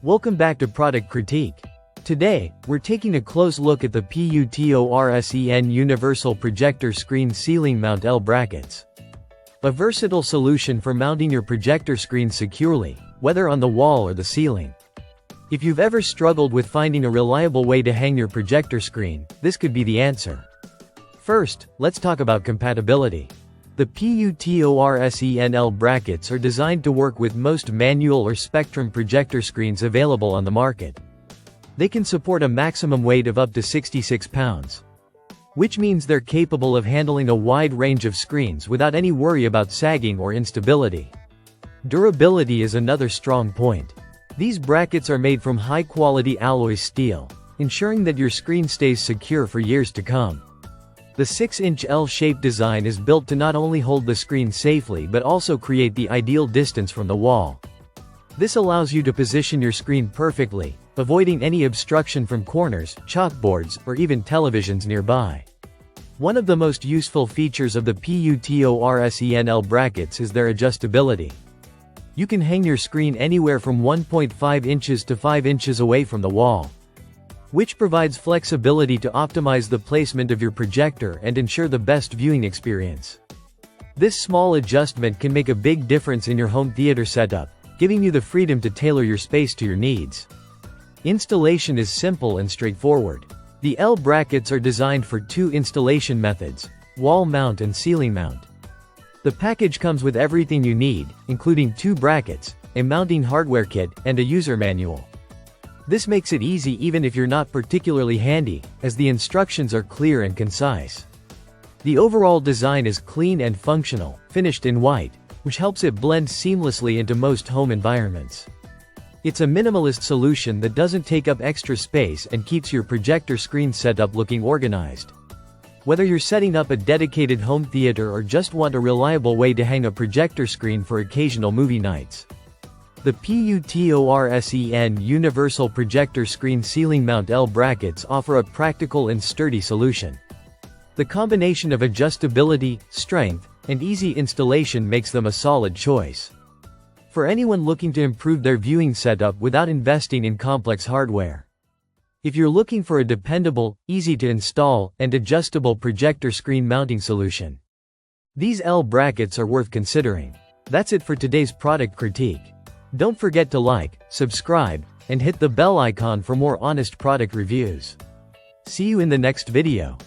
Welcome back to Product Critique. Today, we're taking a close look at the PUTORSEN Universal Projector Screen Ceiling Mount L brackets. A versatile solution for mounting your projector screen securely, whether on the wall or the ceiling. If you've ever struggled with finding a reliable way to hang your projector screen, this could be the answer. First, let's talk about compatibility. The PUTORSEN L brackets are designed to work with most manual or spectrum projector screens available on the market. They can support a maximum weight of up to 66 pounds. Which means they're capable of handling a wide range of screens without any worry about sagging or instability. Durability is another strong point. These brackets are made from high-quality alloy steel, ensuring that your screen stays secure for years to come. The 6-inch L-shaped design is built to not only hold the screen safely but also create the ideal distance from the wall. This allows you to position your screen perfectly, avoiding any obstruction from corners, chalkboards, or even televisions nearby. One of the most useful features of the PUTORSEN L brackets is their adjustability. You can hang your screen anywhere from 1.5 inches to 5 inches away from the wall, which provides flexibility to optimize the placement of your projector and ensure the best viewing experience. This small adjustment can make a big difference in your home theater setup, giving you the freedom to tailor your space to your needs. Installation is simple and straightforward. The L brackets are designed for two installation methods: wall mount and ceiling mount. The package comes with everything you need, including two brackets, a mounting hardware kit, and a user manual. This makes it easy even if you're not particularly handy, as the instructions are clear and concise. The overall design is clean and functional, finished in white, which helps it blend seamlessly into most home environments. It's a minimalist solution that doesn't take up extra space and keeps your projector screen setup looking organized. Whether you're setting up a dedicated home theater or just want a reliable way to hang a projector screen for occasional movie nights, the PUTORSEN Universal Projector Screen Ceiling Mount L brackets offer a practical and sturdy solution. The combination of adjustability, strength, and easy installation makes them a solid choice for anyone looking to improve their viewing setup without investing in complex hardware. If you're looking for a dependable, easy-to-install, and adjustable projector screen mounting solution, these L brackets are worth considering. That's it for today's product critique. Don't forget to like, subscribe, and hit the bell icon for more honest product reviews. See you in the next video.